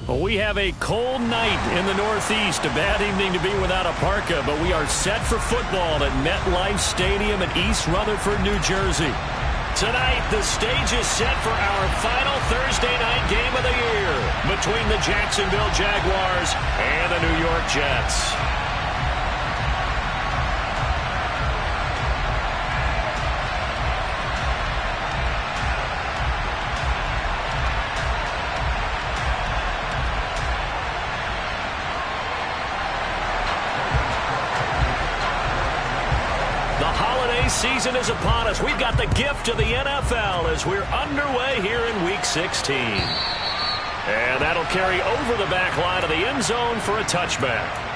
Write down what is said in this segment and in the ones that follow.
Well, we have a cold night in the Northeast. A bad evening to be without a parka, but we are set for football at MetLife Stadium in East Rutherford, New Jersey. Tonight, the stage is set for our final Thursday night game of the year between the Jacksonville Jaguars and the New York Jets. Season is upon us. We've got the gift of the NFL as we're underway here in Week 16. And that'll carry over the back line of the end zone for a touchback.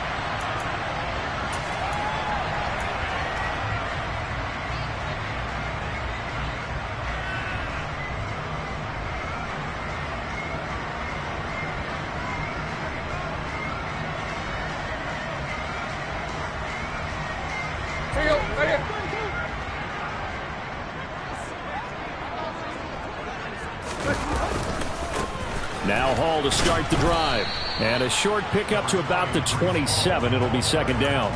Now Hall to start the drive. And a short pickup to about the 27. It'll be second down.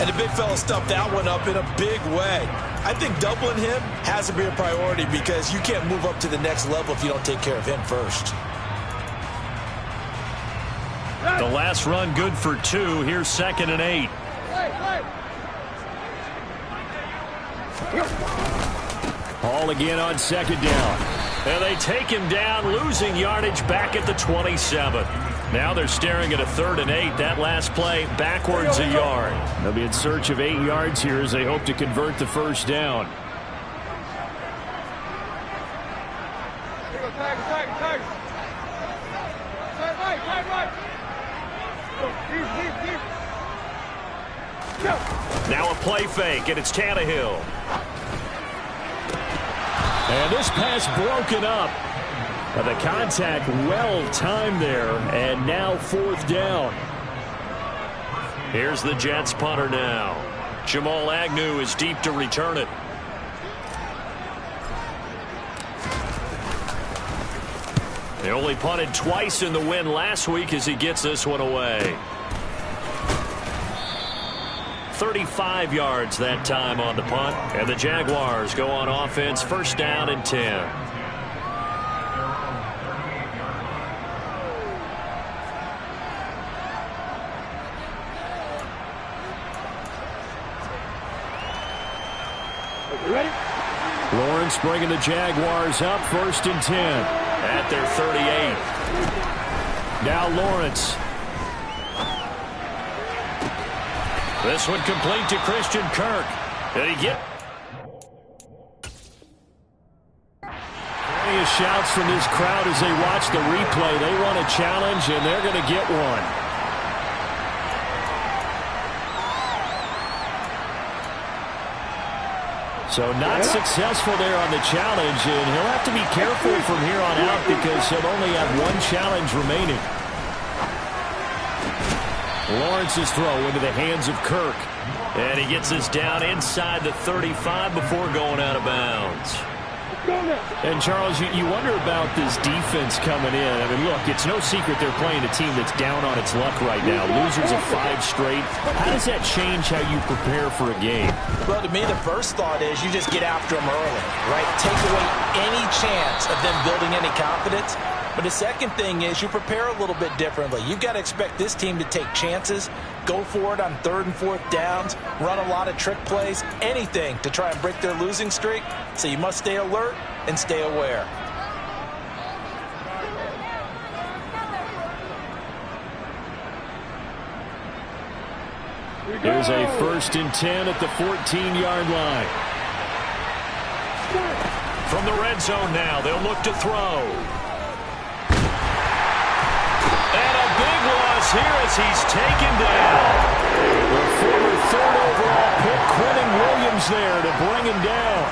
And the big fella stuffed that one up in a big way. I think doubling him has to be a priority because you can't move up to the next level if you don't take care of him first. The last run good for 2. Here's 2nd and 8. Hall again on 2nd down. And they take him down, losing yardage back at the 27. Now they're staring at a 3rd and 8. That last play backwards a yard. They'll be in search of 8 yards here as they hope to convert the first down. Now a play fake, and it's Tannehill. And this pass broken up. The contact well timed there, and now 4th down. Here's the Jets punter now. Jamal Agnew is deep to return it. They only punted twice in the win last week as he gets this one away. 35 yards that time on the punt, and the Jaguars go on offense, first down and 10. Ready? Lawrence bringing the Jaguars up, 1st and 10 at their 38. Now Lawrence. This one complete to Christian Kirk. Did he get? Plenty of shouts from this crowd as they watch the replay. They want a challenge, and they're going to get one. So not successful there on the challenge, and he'll have to be careful from here on out because he'll only have one challenge remaining. Lawrence's throw into the hands of Kirk. And he gets this down inside the 35 before going out of bounds. And, Charles, you wonder about this defense coming in. I mean, look, it's no secret they're playing a team that's down on its luck right now. Losers of 5 straight. How does that change how you prepare for a game? Well, to me, the first thought is you just get after them early, right? Take away any chance of them building any confidence. But the second thing is you prepare a little bit differently. You've got to expect this team to take chances, go for it on 3rd and 4th downs, run a lot of trick plays, anything to try and break their losing streak. So you must stay alert and stay aware. Here's a 1st and 10 at the 14-yard line. From the red zone now, they'll look to throw. Here as he's taken down. The former 3rd overall pick, Quentin Williams there to bring him down.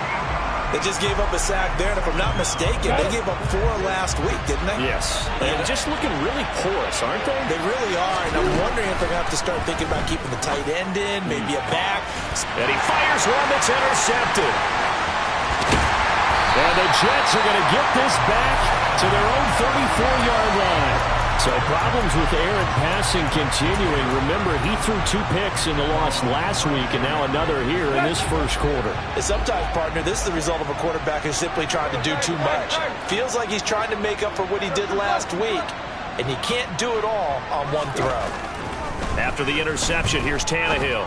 They just gave up a sack there, and if I'm not mistaken, they gave up 4 last week, didn't they? Yes. And just looking really porous, aren't they? They really are, and I'm wondering if they're going to have to start thinking about keeping the tight end in, maybe a back. And he fires one that's intercepted. And the Jets are going to get this back to their own 34-yard line. So problems with errant passing continuing. Remember, he threw 2 picks in the loss last week, and now another here in this first quarter. Sometimes, partner, this is the result of a quarterback who's simply trying to do too much. Feels like he's trying to make up for what he did last week, and you can't do it all on one throw. After the interception, here's Tannehill.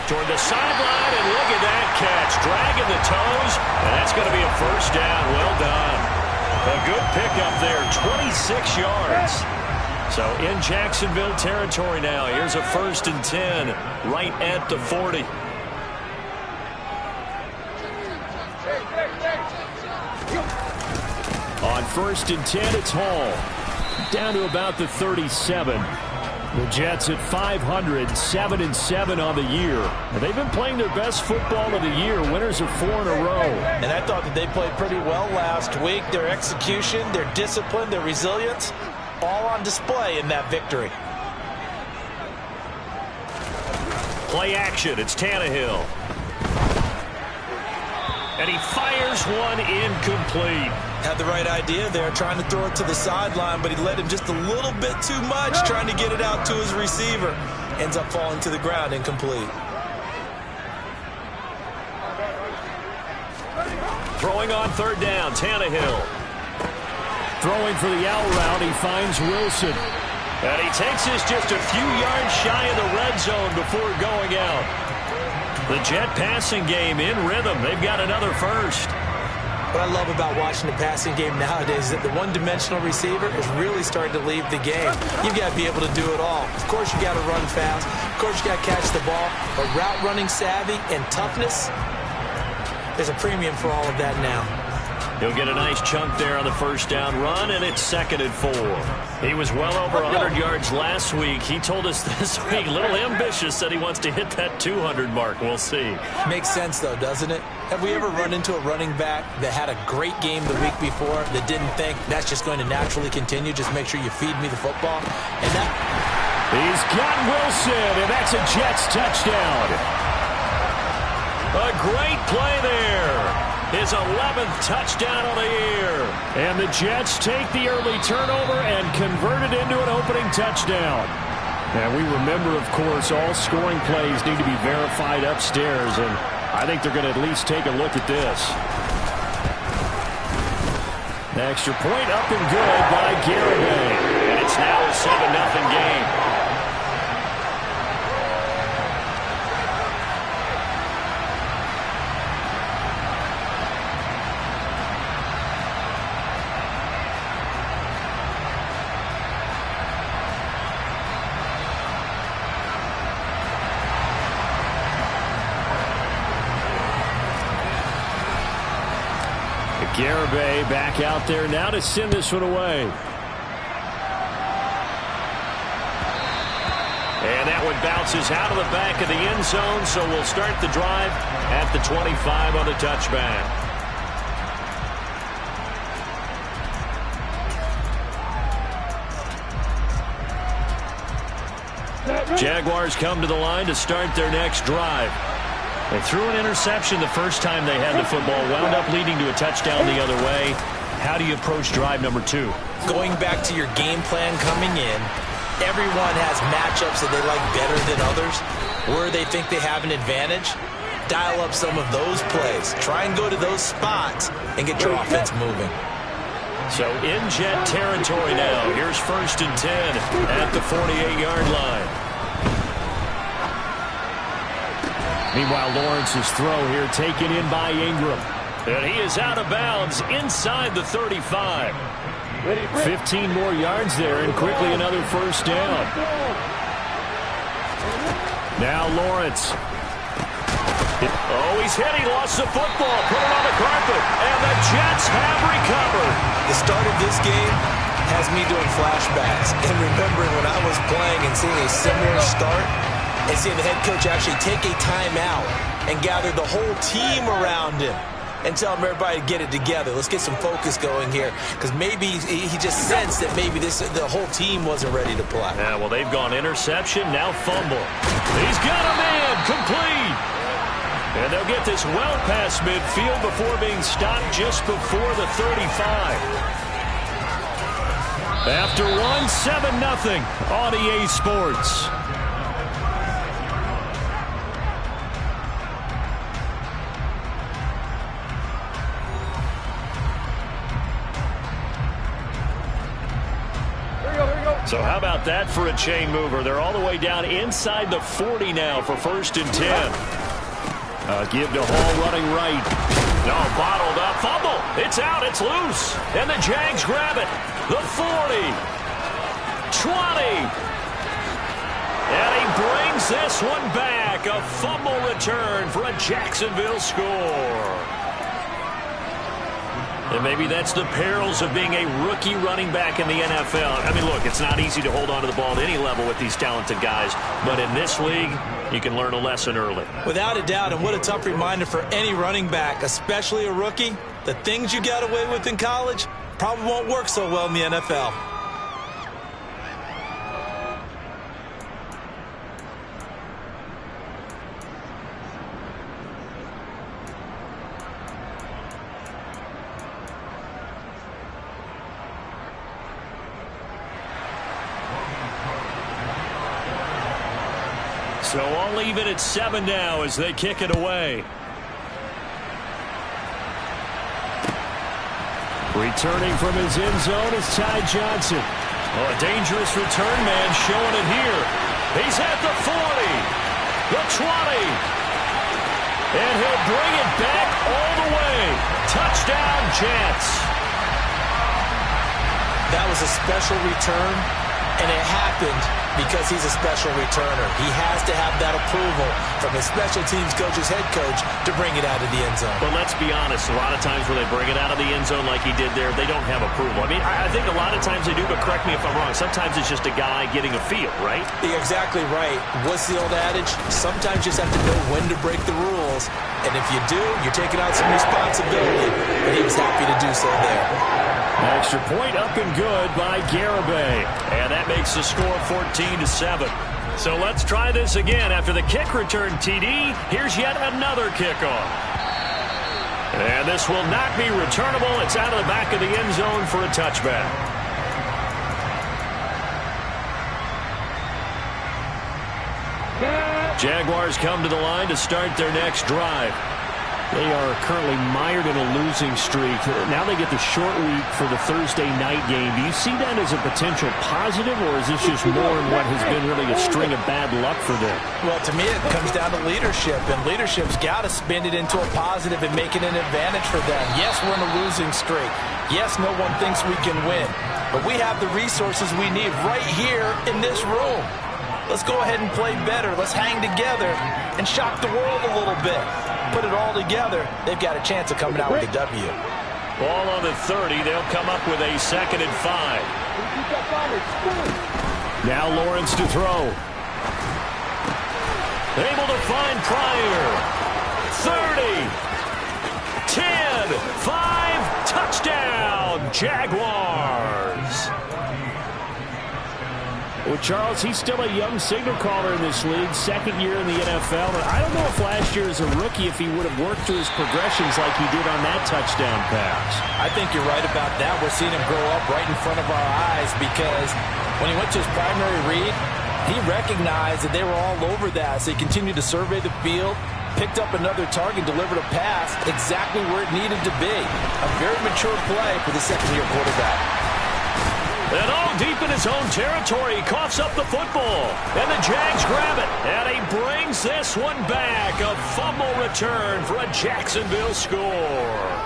Toward the sideline, and look at that catch. Dragging the toes, and that's going to be a first down. Well done. A good pickup there, 26 yards. So in Jacksonville territory now. Here's a 1st and 10 right at the 40. On 1st and 10, it's Hall. Down to about the 37. The Jets at 500, 7-7 on the year. And they've been playing their best football of the year. Winners of 4 in a row. And I thought that they played pretty well last week. Their execution, their discipline, their resilience, all on display in that victory. Play action. It's Tannehill. And he fires one incomplete. Had the right idea there, trying to throw it to the sideline, but he let him just a little bit too much, trying to get it out to his receiver. Ends up falling to the ground, incomplete. Throwing on 3rd down, Tannehill. Throwing for the out route, he finds Wilson. And he takes this just a few yards shy of the red zone before going out. The Jet passing game in rhythm. They've got another first. What I love about watching the passing game nowadays is that the one-dimensional receiver is really starting to leave the game. You've got to be able to do it all. Of course, you got to run fast. Of course, you got to catch the ball. But route running savvy and toughness, there's a premium for all of that now. He'll get a nice chunk there on the 1st down run, and it's 2nd and 4. He was well over 100 yards last week. He told us this week, a little ambitious, said he wants to hit that 200 mark. We'll see. Makes sense, though, doesn't it? Have we ever run into a running back that had a great game the week before that didn't think that's just going to naturally continue? Just make sure you feed me the football. And that... He's got Wilson, and that's a Jets touchdown. A great play there. His 11th touchdown of the year. And the Jets take the early turnover and convert it into an opening touchdown. And we remember, of course, all scoring plays need to be verified upstairs, and I think they're going to at least take a look at this. The extra point up and good by Garibay. And it's now a 7-0 game. Garibay back out there now to send this one away. And that one bounces out of the back of the end zone, so we'll start the drive at the 25 on the touchback. Jaguars come to the line to start their next drive. They threw an interception the first time they had the football, wound up leading to a touchdown the other way. How do you approach drive number 2? Going back to your game plan coming in, everyone has matchups that they like better than others, where they think they have an advantage. Dial up some of those plays. Try and go to those spots and get your offense moving. So in Jet territory now. Here's 1st and 10 at the 48-yard line. Meanwhile, Lawrence's throw here taken in by Ingram. And he is out of bounds inside the 35. 15 more yards there, and quickly another 1st down. Now Lawrence. Oh, he's hit. He lost the football. Put it on the carpet. And the Jets have recovered. The start of this game has me doing flashbacks and remembering when I was playing and seeing a similar start and seeing the head coach actually take a timeout and gather the whole team around him and tell him everybody to get it together. Let's get some focus going here, because maybe he just sensed that maybe the whole team wasn't ready to play. Yeah, well, they've gone interception, now fumble. He's got a man, complete. And they'll get this well past midfield before being stopped just before the 35. After one, 7-0 on EA Sports. So how about that for a chain mover? They're all the way down inside the 40 now for 1st and 10. Give to Hall running right. No, bottled up. Fumble. It's out. It's loose. And the Jags grab it. The 40. 20. And he brings this one back. A fumble return for a Jacksonville score. And maybe that's the perils of being a rookie running back in the NFL. I mean, look, it's not easy to hold on to the ball at any level with these talented guys. But in this league, you can learn a lesson early. Without a doubt, and what a tough reminder for any running back, especially a rookie. The things you got away with in college probably won't work so well in the NFL. So I'll leave it at 7 now as they kick it away. Returning from his end zone is Ty Johnson. Oh, a dangerous return man showing it here. He's at the 40, the 20, and he'll bring it back all the way. Touchdown, Jets. That was a special return, and it happened because he's a special returner. He has to have that approval from his special teams coach's head coach to bring it out of the end zone. But let's be honest, a lot of times when they bring it out of the end zone like he did there, they don't have approval. I mean, I think a lot of times they do, but correct me if I'm wrong. Sometimes it's just a guy getting a feel, right? You're exactly right. What's the old adage? Sometimes you just have to know when to break the rules. And if you do, you're taking out some responsibility. But he was happy to do so there. Extra point up and good by Garibay. And that makes the score 14-7. So let's try this again. After the kick return TD, here's yet another kickoff. And this will not be returnable. It's out of the back of the end zone for a touchback. Jaguars come to the line to start their next drive. They are currently mired in a losing streak. Now they get the short week for the Thursday night game. Do you see that as a potential positive, or is this just more in what has been really a string of bad luck for them? Well, to me, it comes down to leadership, and leadership's got to spin it into a positive and make it an advantage for them. Yes, we're in a losing streak. Yes, no one thinks we can win, but we have the resources we need right here in this room. Let's go ahead and play better. Let's hang together and shock the world a little bit. Put it all together, they've got a chance of coming out with a W. Ball on the 30. They'll come up with a 2nd and 5. Now Lawrence to throw. Able to find Pryor. 30. 10. 5. Touchdown, Jaguars. Well, Charles, he's still a young signal caller in this league, 2nd year in the NFL. But I don't know if last year as a rookie, if he would have worked through his progressions like he did on that touchdown pass. I think you're right about that. We're seeing him grow up right in front of our eyes because when he went to his primary read, he recognized that they were all over that. So he continued to survey the field, picked up another target, delivered a pass exactly where it needed to be. A very mature play for the second-year quarterback. And all deep in his own territory, he coughs up the football. And the Jags grab it. And he brings this one back. A fumble return for a Jacksonville score.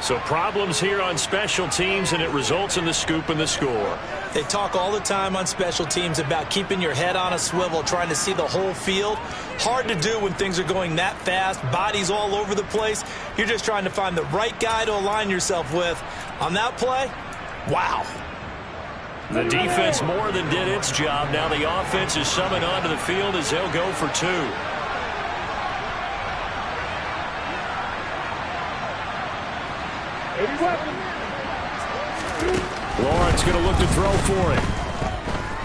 So problems here on special teams, and it results in the scoop and the score. They talk all the time on special teams about keeping your head on a swivel, trying to see the whole field. Hard to do when things are going that fast, bodies all over the place. You're just trying to find the right guy to align yourself with. On that play, wow. The defense more than did its job. Now the offense is summoned onto the field as they'll go for 2. Lawrence going to look to throw for it.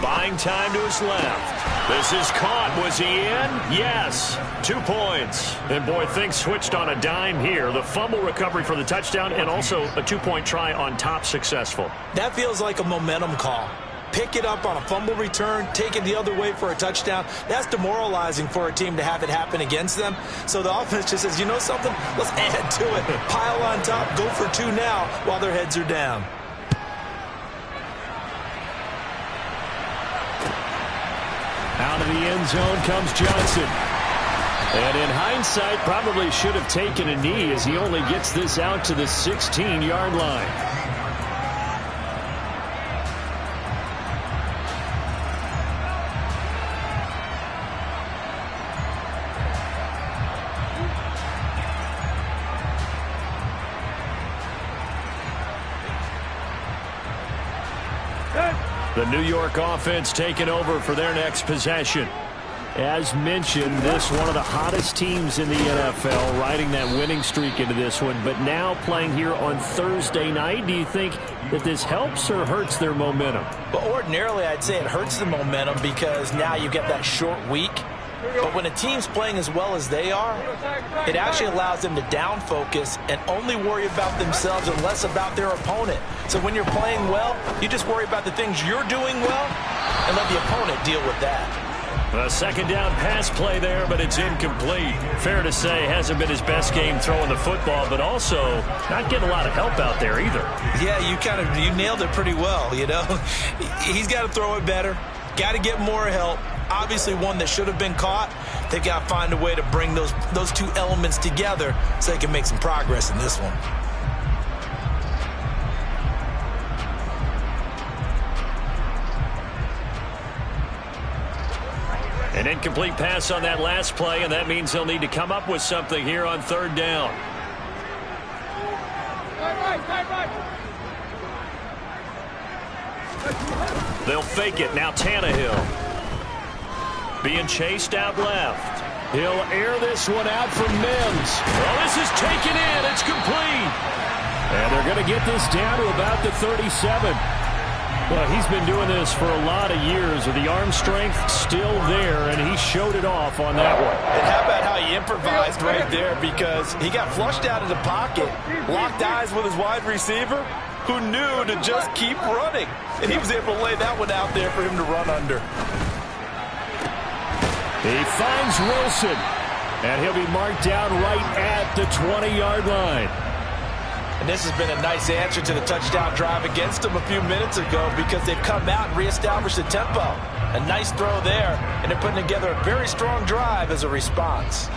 By Buying time to his left. This is caught. Was he in? Yes. 2 points. And, boy, things switched on a dime here. The fumble recovery for the touchdown and also a 2-point try on top successful. That feels like a momentum call. Pick it up on a fumble return, take it the other way for a touchdown. That's demoralizing for a team to have it happen against them. So the offense just says, you know something? Let's add to it. Pile on top, go for 2 now while their heads are down. Out of the end zone comes Johnson. And in hindsight, probably should have taken a knee as he only gets this out to the 16-yard line. The New York offense taking over for their next possession. As mentioned, this one of the hottest teams in the NFL, riding that winning streak into this one, but now playing here on Thursday night. Do you think that this helps or hurts their momentum? But ordinarily, I'd say it hurts the momentum because now you get that short week. But when a team's playing as well as they are, it actually allows them to down focus and only worry about themselves and less about their opponent. So when you're playing well, you just worry about the things you're doing well and let the opponent deal with that. A second down pass play there, but it's incomplete. Fair to say, hasn't been his best game throwing the football, but also not getting a lot of help out there either. Yeah, you nailed it pretty well, you know. He's got to throw it better, got to get more help. Obviously one that should have been caught. They've got to find a way to bring those 2 elements together so they can make some progress in this one. An incomplete pass on that last play, and that means they'll need to come up with something here on 3rd down. They'll fake it. Now Tannehill. Being chased out left. He'll air this one out from Mims. Well, this is taken in. It's complete. And they're going to get this down to about the 37. Well, he's been doing this for a lot of years with the arm strength still there, and he showed it off on that one. And how about how he improvised right there, because he got flushed out of the pocket, locked eyes with his wide receiver, who knew to just keep running. And he was able to lay that one out there for him to run under. He finds Wilson, and he'll be marked down right at the 20-yard line. And this has been a nice answer to the touchdown drive against them a few minutes ago because they've come out and reestablished the tempo. A nice throw there, and they're putting together a very strong drive as a response.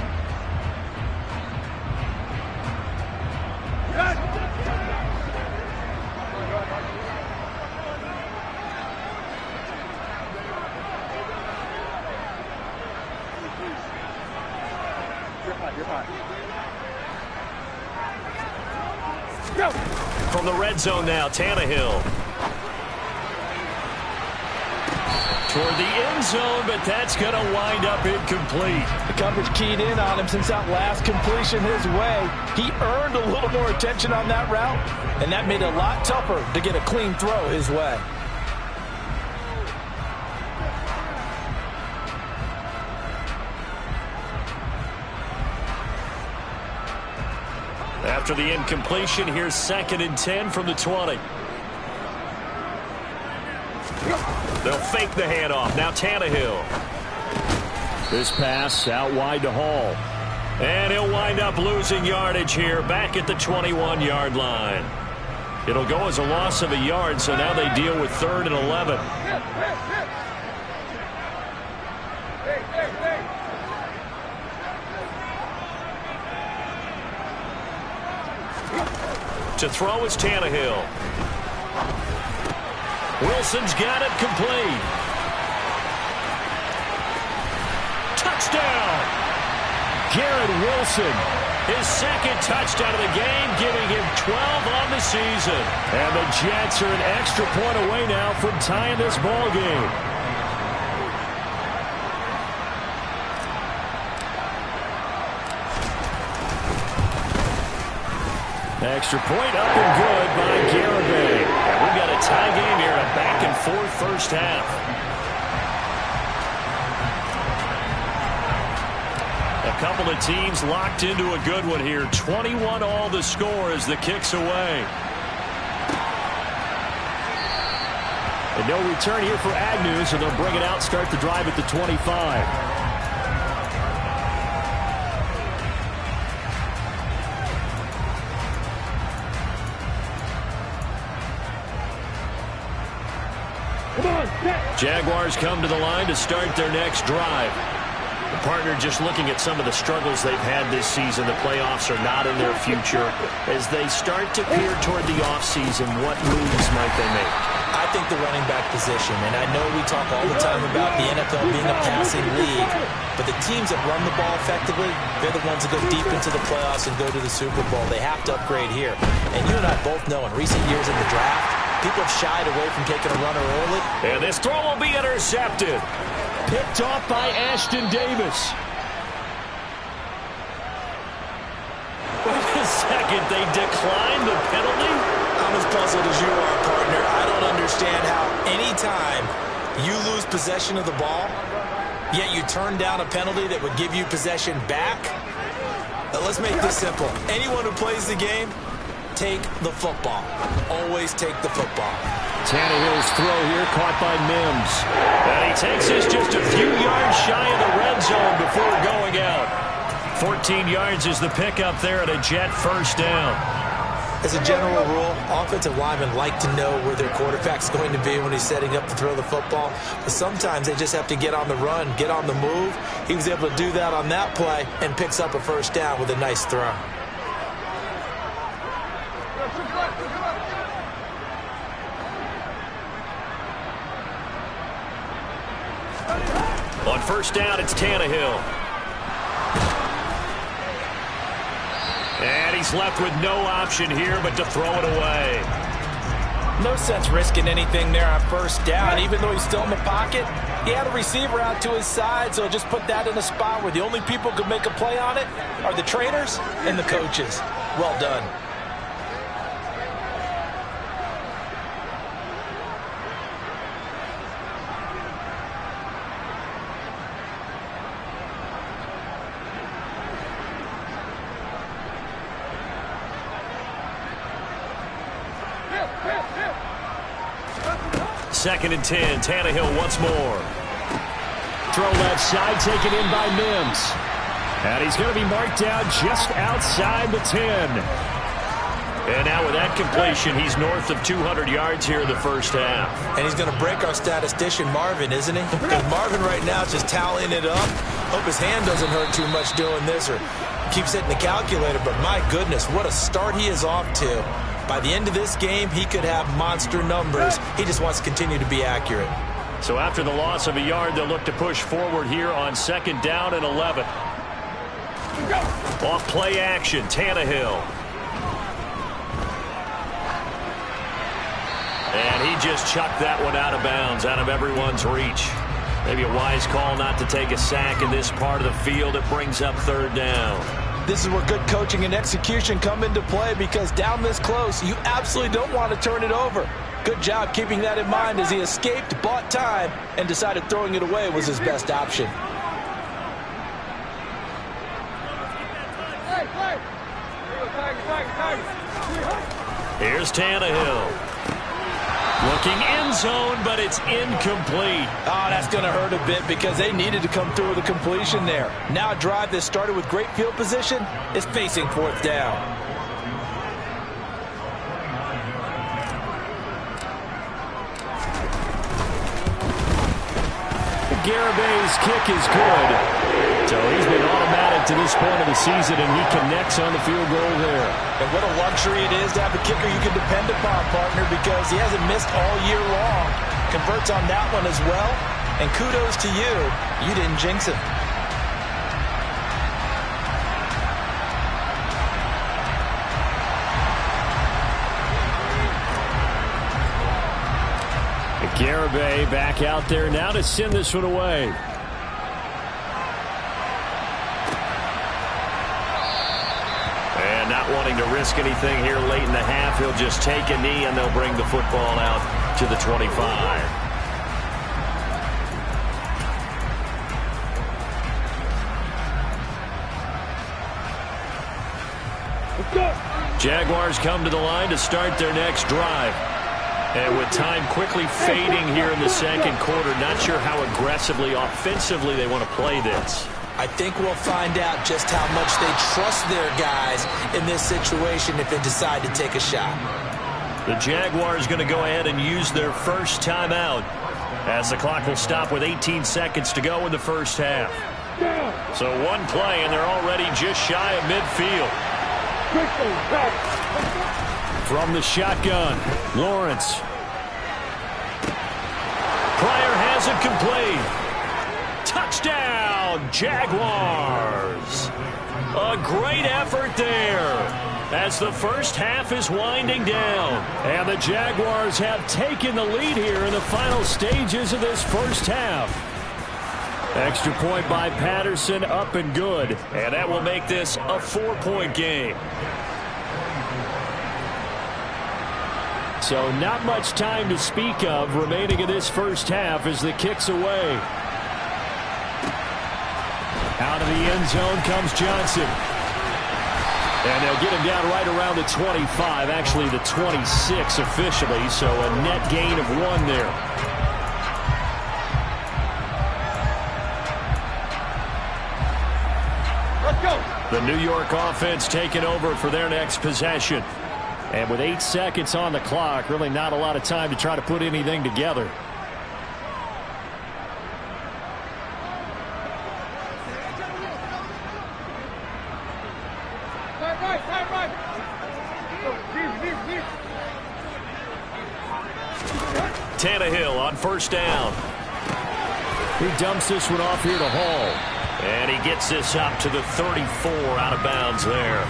From the red zone now, Tannehill. Toward the end zone, but that's going to wind up incomplete. The coverage keyed in on him since that last completion his way. He earned a little more attention on that route, and that made it a lot tougher to get a clean throw his way. After the incompletion, here's 2nd and 10 from the 20. They'll fake the handoff. Now Tannehill. This pass out wide to Hall. And he'll wind up losing yardage here back at the 21-yard line. It'll go as a loss of a yard, so now they deal with 3rd and 11. To throw is Tannehill. Wilson's got it complete. Touchdown! Garrett Wilson, his 2nd touchdown of the game, giving him 12 on the season. And the Jets are an extra point away now from tying this ball game. Extra point up and good by Garibay. And we've got a tie game here, a back-and-forth first half. couple of teams locked into a good one here. 21 all the score as the kick's away. And no return here for Agnew, so they'll bring it out, start the drive at the 25. Jaguars come to the line to start their next drive. The partner just looking at some of the struggles they've had this season. The playoffs are not in their future. As they start to peer toward the offseason, what moves might they make? I think the running back position, and I know we talk all the time about the NFL being a passing league, but the teams that run the ball effectively, they're the ones that go deep into the playoffs and go to the Super Bowl. They have to upgrade here. And you and I both know in recent years in the draft, people have shied away from taking a runner early. And this throw will be intercepted. Picked off by Ashton Davis. Wait a second, they declined the penalty? I'm as puzzled as you are, partner. I don't understand how any time you lose possession of the ball, yet you turn down a penalty that would give you possession back. Now, let's make this simple. Anyone who plays the game, take the football. Always take the football. Tannehill's throw here caught by Mims. And he takes this just a few yards shy of the red zone before going out. 14 yards is the pickup there at a Jet first down. As a general rule, offensive linemen like to know where their quarterback's going to be when he's setting up to throw the football. But sometimes they just have to get on the run, get on the move. He was able to do that on that play and picks up a first down with a nice throw. On first down, it's Tannehill. And he's left with no option here but to throw it away. No sense risking anything there on first down, even though he's still in the pocket. He had a receiver out to his side, so just put that in a spot where the only people who could make a play on it are the trainers and the coaches. Well done. Second and 10, Tannehill once more. Throw left side, taken in by Mims. And he's going to be marked down just outside the 10. And now with that completion, he's north of 200 yards here in the first half. And he's going to break our statistician, Marvin, isn't he? Because Marvin right now is just tallying it up. Hope his hand doesn't hurt too much doing this or keeps hitting the calculator. But my goodness, what a start he is off to. By the end of this game, he could have monster numbers. He just wants to continue to be accurate. So after the loss of a yard, they'll look to push forward here on second down and 11. Off play action, Tannehill. And he just chucked that one out of bounds, out of everyone's reach. Maybe a wise call not to take a sack in this part of the field. It brings up third down. This is where good coaching and execution come into play, because down this close, you absolutely don't want to turn it over. Good job keeping that in mind as he escaped, bought time, and decided throwing it away was his best option. Here's Tannehill. Looking end zone, but it's incomplete. Oh, that's going to hurt a bit because they needed to come through with a completion there. Now a drive that started with great field position is facing fourth down. Garabay's kick is good. So he's been automatic to this point of the season, and he connects on the field goal there. And what a luxury it is to have a kicker you can depend upon, partner, because he hasn't missed all year long. Converts on that one as well. And kudos to you. You didn't jinx him. Garibay back out there now to send this one away. And not wanting to risk anything here late in the half, he'll just take a knee and they'll bring the football out to the 25. Jaguars come to the line to start their next drive. And with time quickly fading here in the second quarter, not sure how aggressively, offensively they want to play this. I think we'll find out just how much they trust their guys in this situation if they decide to take a shot. The Jaguars going to go ahead and use their first timeout as the clock will stop with 18 seconds to go in the first half. So one play, and they're already just shy of midfield. From the shotgun, Lawrence. Pryor has it complete. Touchdown, Jaguars. A great effort there as the first half is winding down. And the Jaguars have taken the lead here in the final stages of this first half. Extra point by Patterson, up and good. And that will make this a 4-point game. So not much time to speak of remaining in this first half as the kick's away. Out of the end zone comes Johnson. And they'll get him down right around the 25, actually the 26 officially, so a net gain of 1 there. Let's go. The New York offense taking over for their next possession. And with 8 seconds on the clock, really not a lot of time to try to put anything together. Tannehill on first down. He dumps this one off here to Hall. And he gets this up to the 34 out of bounds there.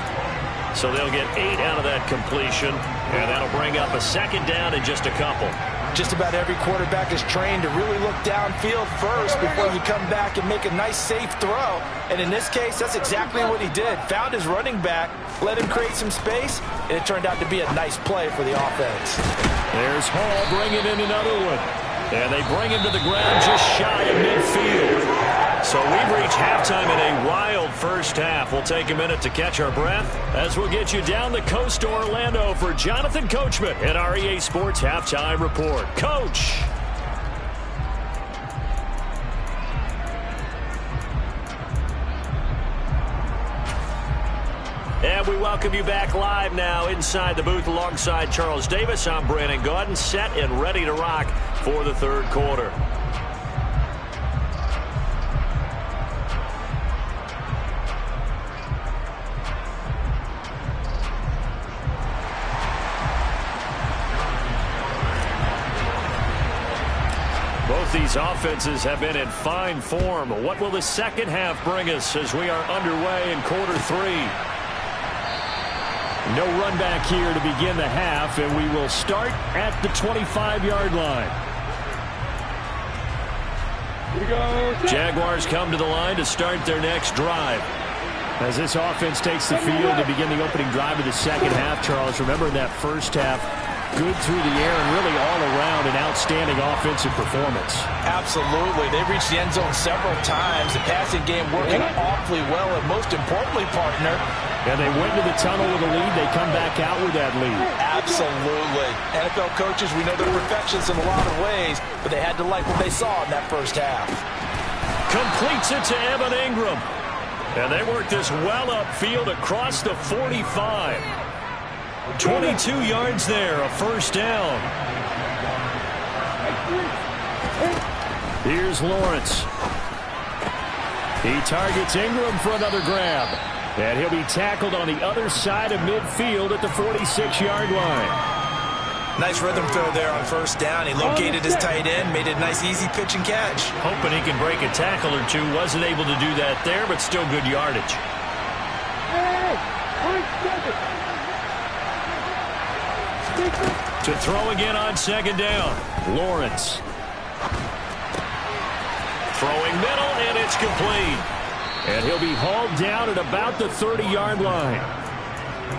So they'll get 8 out of that completion. And that'll bring up a second down in just a couple. Just about every quarterback is trained to really look downfield first before you come back and make a nice, safe throw. And in this case, that's exactly what he did. Found his running back, let him create some space, and it turned out to be a nice play for the offense. There's Hall bringing in another one. And they bring him to the ground just shy of midfield. So we've reached halftime in a wild first half. We'll take a minute to catch our breath as we'll get you down the coast to Orlando for Jonathan Coachman at our EA Sports Halftime Report. Coach. And we welcome you back live now inside the booth alongside Charles Davis. I'm Brandon Gaudin, set and ready to rock for the third quarter. Both these offenses have been in fine form. What will the second half bring us as we are underway in quarter 3? No run back here to begin the half, and we will start at the 25-yard line. Here we go. Jaguars come to the line to start their next drive. As this offense takes the field to begin the opening drive of the second half, Charles, remember in that first half, good through the air and really all around an outstanding offensive performance. Absolutely. They reached the end zone several times. The passing game working awfully well, and most importantly, partner, and they went to the tunnel with a lead. They come back out with that lead. Absolutely. NFL coaches, we know they're perfectionists in a lot of ways, but they had to like what they saw in that first half. Completes it to Evan Ingram. And they work this well upfield across the 45. 22 yards there, a first down. Here's Lawrence. He targets Ingram for another grab. And he'll be tackled on the other side of midfield at the 46-yard line. Nice rhythm throw there on first down. He located his tight end, made it a nice easy pitch and catch. Hoping he can break a tackle or two. Wasn't able to do that there, but still good yardage. To throw again on second down. Lawrence. Throwing middle, and it's complete. And he'll be hauled down at about the 30-yard line.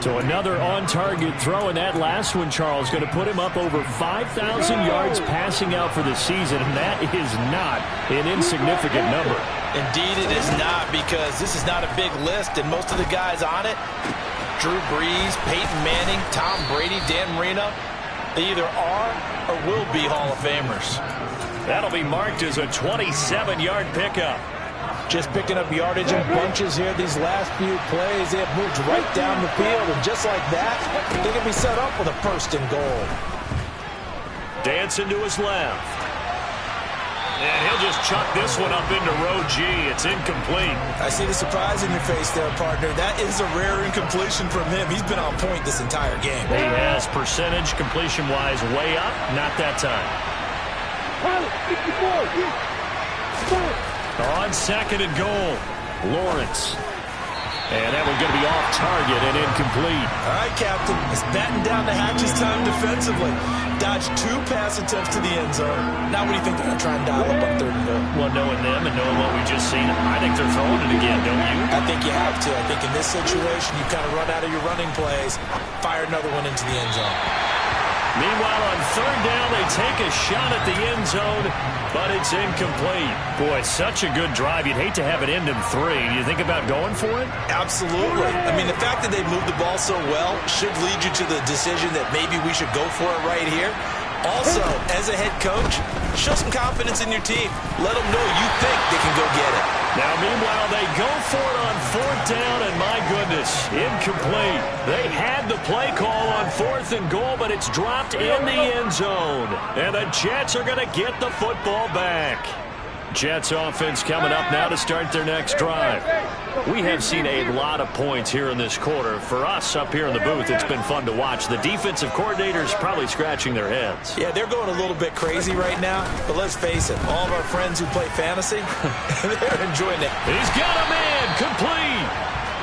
So another on-target throw, and that last one, Charles, going to put him up over 5,000 yards passing out for the season, and that is not an insignificant number. Indeed it is not, because this is not a big list, and most of the guys on it Drew Brees, Peyton Manning, Tom Brady, Dan Marino, they either are or will be Hall of Famers. That'll be marked as a 27-yard pickup. Just picking up yardage in bunches here these last few plays. They have moved right down the field, and just like that, they can be set up with a 1st and goal. Dancing to his left. And he'll just chuck this one up into row G. It's incomplete. I see the surprise in your face there, partner. That is a rare incompletion from him. He's been on point this entire game. He has percentage completion-wise way up. Not that time. On 2nd and goal, Lawrence. And that one's going to be off target and incomplete. All right, Captain. It's batten down the hatches time defensively. Dodged 2 pass attempts to the end zone. Now what do you think they're going to try and dial up on 3rd and goal? Well, knowing them and knowing what we just seen, I think they're throwing it again, don't you? I think you have to. I think in this situation, you kind of run out of your running plays, fire another one into the end zone. Meanwhile, on 3rd down, they take a shot at the end zone, but it's incomplete. Boy, such a good drive. You'd hate to have it end in 3. Do you think about going for it? Absolutely. I mean, the fact that they moved the ball so well should lead you to the decision that maybe we should go for it right here. Also, as a head coach, show some confidence in your team. Let them know you think they can go get it. Now, meanwhile, they go for it on 4th down, and my goodness, incomplete. They had the play call on 4th and goal, but it's dropped in the end zone. And the Jets are going to get the football back. Jets offense coming up now to start their next drive. We have seen a lot of points here in this quarter. For us up here in the booth, it's been fun to watch. The defensive coordinators probably scratching their heads. Yeah, they're going a little bit crazy right now. But let's face it, all of our friends who play fantasy, they're enjoying it. He's got a man complete.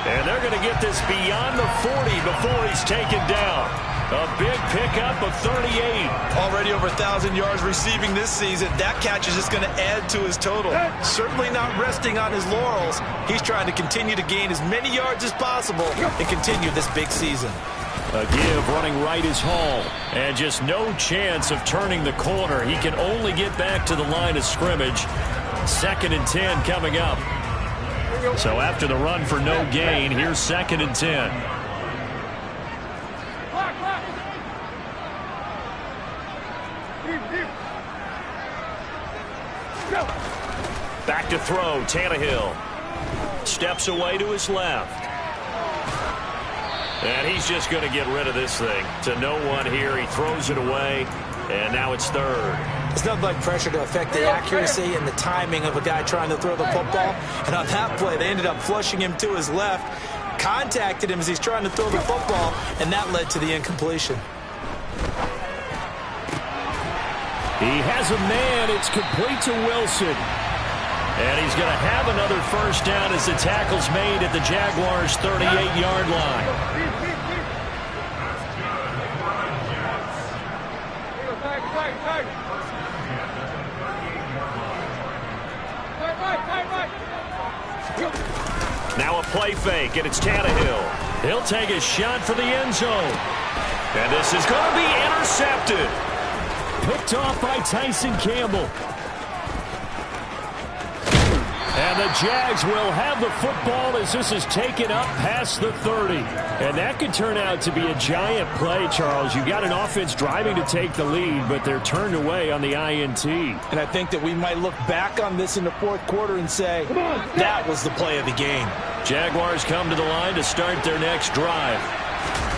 And they're going to get this beyond the 40 before he's taken down. A big pickup of 38. Already over 1,000 yards receiving this season. That catch is just going to add to his total. Certainly not resting on his laurels. He's trying to continue to gain as many yards as possible and continue this big season. A give running right is Hall. And just no chance of turning the corner. He can only get back to the line of scrimmage. 2nd and 10 coming up. So after the run for no gain, here's 2nd and 10. Back to throw, Tannehill. Steps away to his left. And he's just going to get rid of this thing. To no one here, he throws it away, and now it's 3rd. It's nothing like pressure to affect the accuracy and the timing of a guy trying to throw the football. And on that play, they ended up flushing him to his left, contacted him as he's trying to throw the football, and that led to the incompletion. He has a man. It's complete to Wilson. And he's going to have another 1st down as the tackle's made at the Jaguars' 38-yard line. Now a play fake, and it's Tannehill. He'll take a shot for the end zone. And this is going to be intercepted. Picked off by Tyson Campbell. And the Jags will have the football as this is taken up past the 30. And that could turn out to be a giant play, Charles. You've got an offense driving to take the lead, but they're turned away on the INT. And I think that we might look back on this in the 4th quarter and say, that was the play of the game. Jaguars come to the line to start their next drive.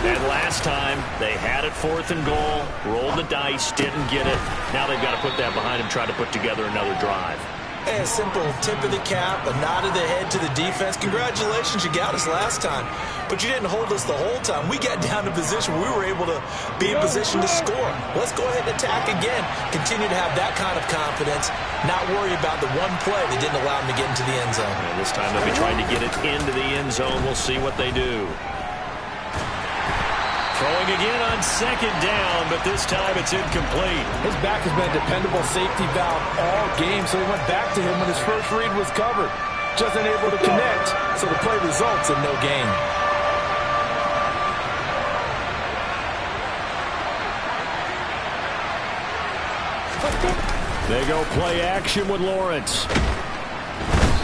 And last time, they had it 4th and goal, rolled the dice, didn't get it. Now they've got to put that behind them, try to put together another drive. A simple tip of the cap, a nod of the head to the defense. Congratulations, you got us last time. But you didn't hold us the whole time. We got down to position where we were able to be in position to score. Let's go ahead and attack again. Continue to have that kind of confidence. Not worry about the one play that didn't allow them to get into the end zone. And this time they'll be trying to get it into the end zone. We'll see what they do. Throwing again on 2nd down, but this time it's incomplete. His back has been a dependable safety valve all game, so he went back to him when his first read was covered. Just unable to connect, so the play results in no gain. They go play action with Lawrence.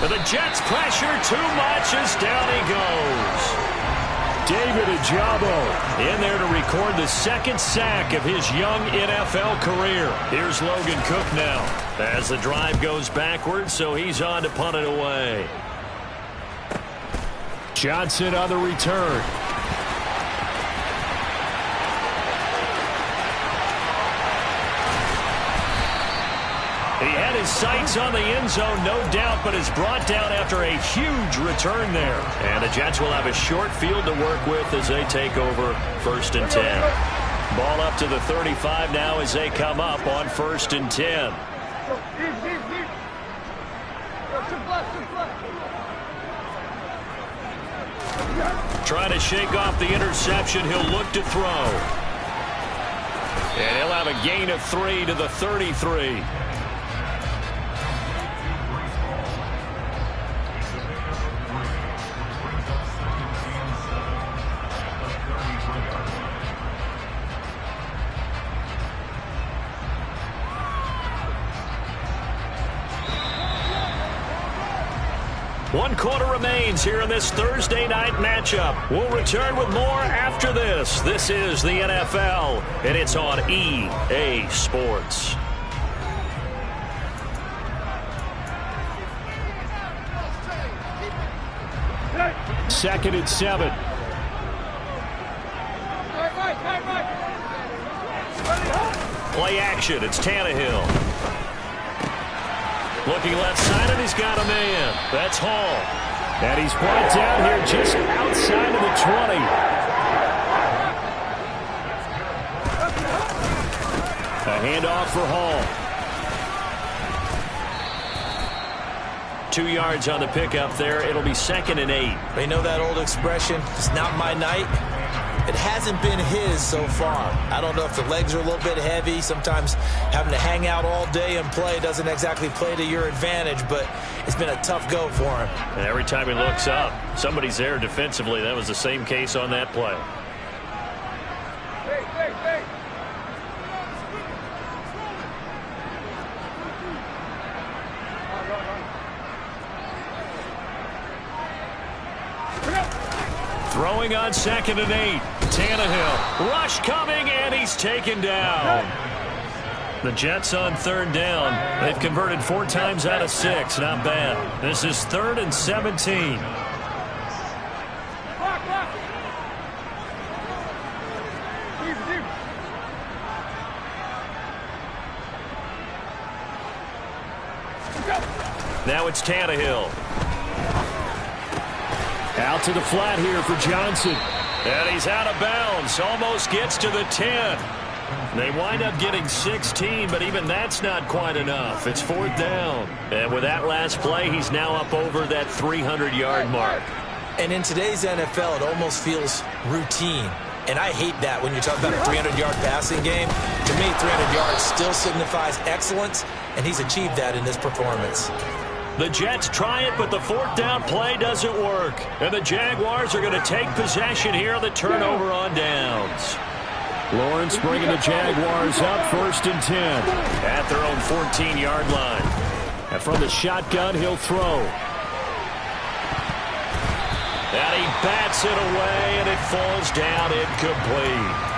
But the Jets pressure too much as down he goes. David Ojabo in there to record the second sack of his young NFL career. Here's Logan Cook now as the drive goes backwards, so he's on to punt it away. Johnson on the return. He had his sights on the end zone, no doubt, but is brought down after a huge return there. And the Jets will have a short field to work with as they take over 1st and 10. Ball up to the 35 now as they come up on 1st and 10. Trying to shake off the interception. He'll look to throw. And he'll have a gain of 3 to the 33. One quarter remains here in this Thursday night matchup. We'll return with more after this. This is the NFL, and it's on EA Sports. Second and 7. Play action. It's Tannehill. Looking left side, and he's got a man. That's Hall. And he's brought down here just outside of the 20. A handoff for Hall. 2 yards on the pickup there. It'll be 2nd and 8. They know that old expression, it's not my night. It hasn't been his so far. I don't know if the legs are a little bit heavy. Sometimes having to hang out all day and play doesn't exactly play to your advantage, but it's been a tough go for him. And every time he looks up, somebody's there defensively. That was the same case on that play. Throwing on 2nd and 8. Tannehill. Rush coming, and he's taken down. The Jets on 3rd down. They've converted 4 times out of 6. Not bad. This is 3rd and 17. Now it's Tannehill. Out to the flat here for Johnson. And he's out of bounds. Almost gets to the 10. They wind up getting 16, but even that's not quite enough. It's 4th down. And with that last play, he's now up over that 300-yard mark. And in today's NFL, it almost feels routine. And I hate that when you talk about a 300-yard passing game. To me, 300 yards still signifies excellence, and he's achieved that in this performance. The Jets try it, but the 4th down play doesn't work. And the Jaguars are going to take possession here on the turnover on downs. Lawrence bringing the Jaguars up 1st and 10 at their own 14-yard line. And from the shotgun, he'll throw. And he bats it away, and it falls down incomplete.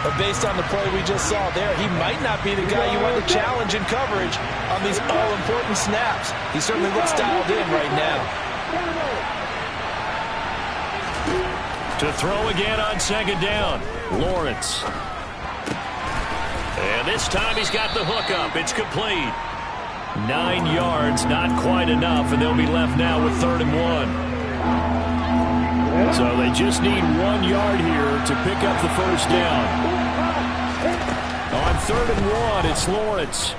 But based on the play we just saw there, he might not be the guy you want to challenge in coverage on these all-important snaps. He certainly looks dialed in right now. To throw again on 2nd down, Lawrence. And this time he's got the hook up. It's complete. 9 yards, not quite enough, and they'll be left now with 3rd and 1. So they just need 1 yard here to pick up the 1st down. On 3rd and 1, it's Lawrence.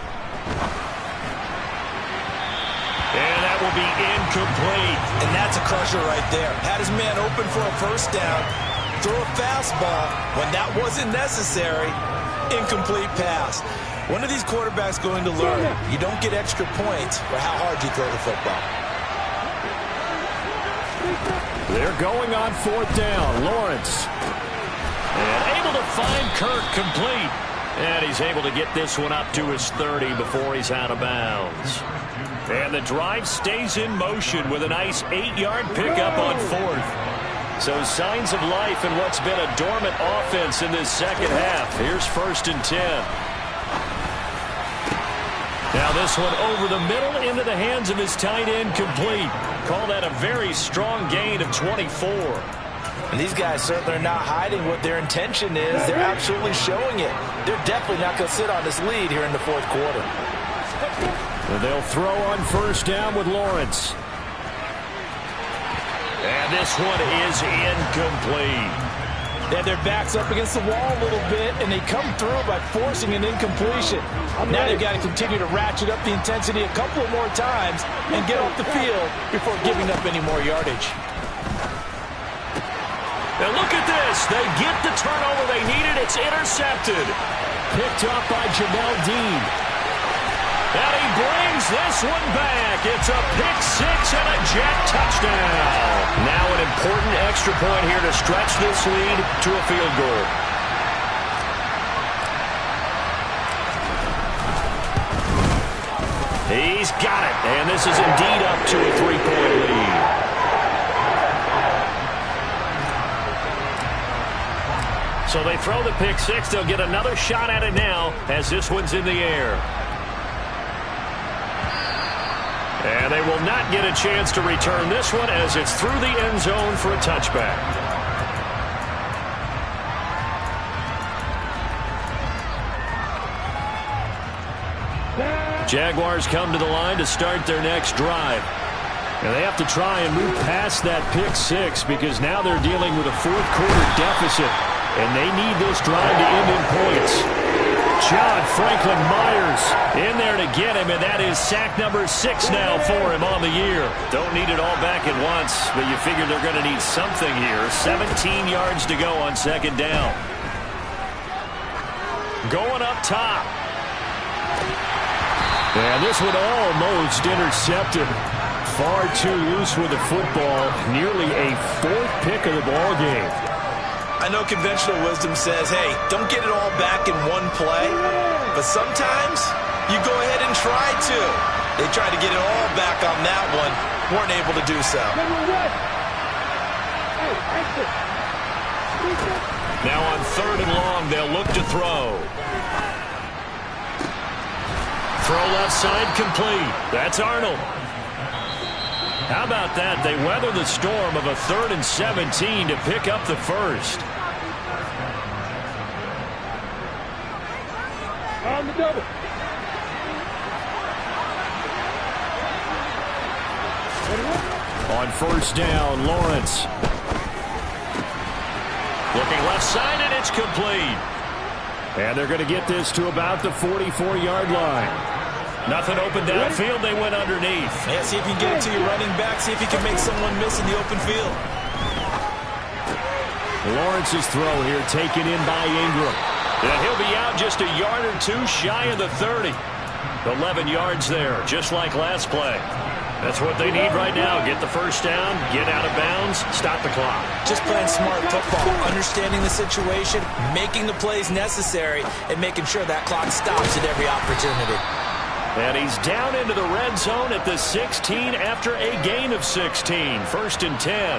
And that will be incomplete. And that's a crusher right there. Had his man open for a 1st down. Throw a fastball when that wasn't necessary. Incomplete pass. When are these quarterbacks going to learn? You don't get extra points for how hard you throw the football. They're going on 4th down. Lawrence. And able to find Kirk complete. And he's able to get this one up to his 30 before he's out of bounds. And the drive stays in motion with a nice 8-yard pickup on 4th. So signs of life in what's been a dormant offense in this second half. Here's 1st and 10. Now this one over the middle into the hands of his tight end, complete. Call that a very strong gain of 24. And these guys certainly are not hiding what their intention is. They're absolutely showing it. They're definitely not going to sit on this lead here in the 4th quarter. And they'll throw on 1st down with Lawrence. And this one is incomplete. They have their backs up against the wall a little bit, and they come through by forcing an incompletion. Now they've got to continue to ratchet up the intensity a couple of more times and get off the field before giving up any more yardage. Now look at this. They get the turnover they needed. It's intercepted. Picked up by Jamel Dean. And he brings this one back. It's a pick 6 and a Jet touchdown. Now an important extra point here to stretch this lead to a field goal. He's got it. And this is indeed up to a 3-point lead. So they throw the pick 6. They'll get another shot at it now as this one's in the air. And they will not get a chance to return this one as it's through the end zone for a touchback. Jaguars come to the line to start their next drive. And they have to try and move past that pick 6 because now they're dealing with a 4th quarter deficit. And they need this drive to end in points. John Franklin Myers in there to get him, and that is sack number 6 now for him on the year. Don't need it all back at once, but you figure they're going to need something here. 17 yards to go on 2nd down. Going up top. And this one almost intercepted. Far too loose with the football. Nearly a 4th pick of the ball game. I know conventional wisdom says, hey, don't get it all back in one play. But sometimes you go ahead and try to. They tried to get it all back on that one. Weren't able to do so. Now on 3rd and long, they'll look to throw. Throw left side complete. That's Arnold. How about that? They weather the storm of a 3rd and 17 to pick up the 1st. On the double. On 1st down, Lawrence. Looking left side, and it's complete. And they're going to get this to about the 44-yard line. Nothing open downfield. They went underneath. Yeah, see if you can get it to your running back. See if you can make someone miss in the open field. Lawrence's throw here taken in by Ingram. And he'll be out just a yard or 2 shy of the 30. 11 yards there, just like last play. That's what they need right now. Get the 1st down, get out of bounds, stop the clock. Just playing smart football, understanding the situation, making the plays necessary, and making sure that clock stops at every opportunity. And he's down into the red zone at the 16 after a gain of 16. 1st and 10.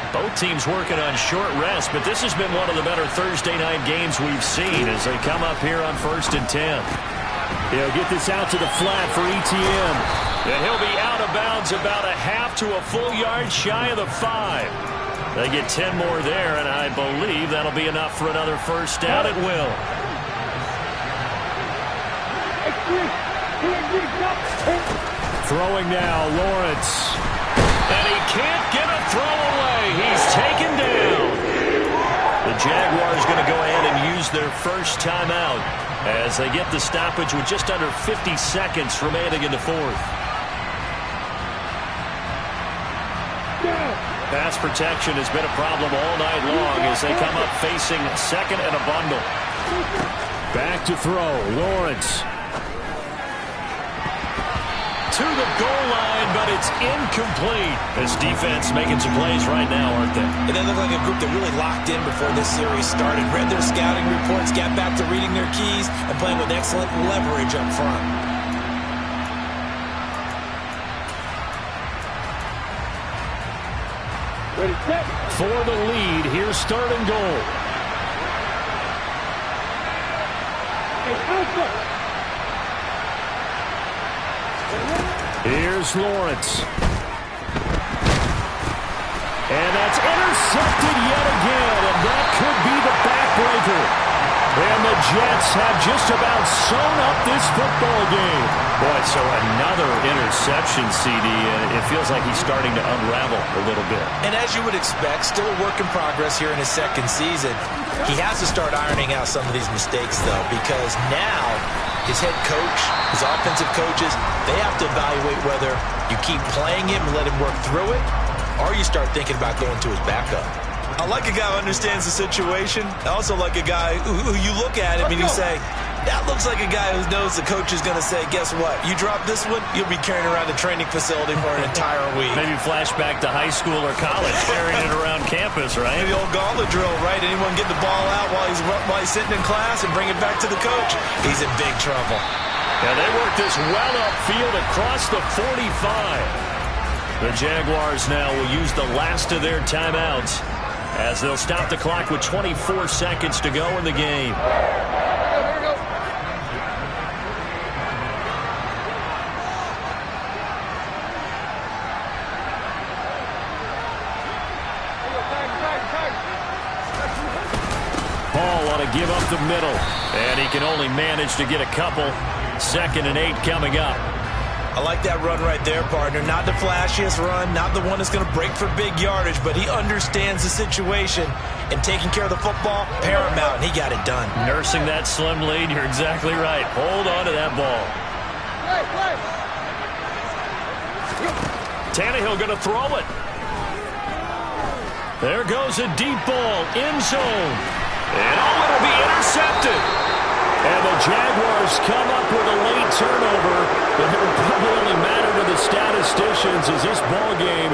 Both teams working on short rest, but this has been one of the better Thursday night games we've seen as they come up here on 1st and 10. He'll get this out to the flat for ETN. And he'll be out of bounds about a half to a full yard shy of the 5. They get 10 more there, and I believe that'll be enough for another 1st down. It will. Throwing now, Lawrence. And he can't get a throw away. He's taken down. The Jaguars going to go ahead and use their 1st timeout as they get the stoppage with just under 50 seconds remaining in the 4th. Pass protection has been a problem all night long as they come up facing 2nd and a bundle. Back to throw, Lawrence. To the goal line, but it's incomplete. This defense making some plays right now, aren't they? And they look like a group that really locked in before this series started. Read their scouting reports, got back to reading their keys, and playing with excellent leverage up front. For the lead, here's third and goal. Here's Lawrence. And that's intercepted yet again, and that could be the backbreaker. And the Jets have just about sewn up this football game. Boy, so another interception, CD, and it feels like he's starting to unravel a little bit. And as you would expect, still a work in progress here in his second season. He has to start ironing out some of these mistakes, though, because now his head coach, his offensive coaches, they have to evaluate whether you keep playing him and let him work through it, or you start thinking about going to his backup. I like a guy who understands the situation. I also like a guy who you look at him and you say, that looks like a guy who knows the coach is going to say, guess what? You drop this one, you'll be carrying around the training facility for an entire week. Maybe flashback to high school or college, carrying it around campus, right? The old gauntlet drill, right? Anyone get the ball out while he's sitting in class and bring it back to the coach? He's in big trouble. Yeah, they work this well upfield across the 45. The Jaguars now will use the last of their timeouts as they'll stop the clock with 24 seconds to go in the game. Paul ought to give up the middle, and he can only manage to get a couple. 2nd and 8 coming up. I like that run right there, partner. Not the flashiest run, not the one that's going to break for big yardage, but he understands the situation, and taking care of the football, paramount, and he got it done. Nursing that slim lead, you're exactly right. Hold on to that ball. Tannehill going to throw it. There goes a deep ball, end zone. And it'll be intercepted. And the Jaguars come up with a late turnover, but it will probably only matter to the statisticians as this ball game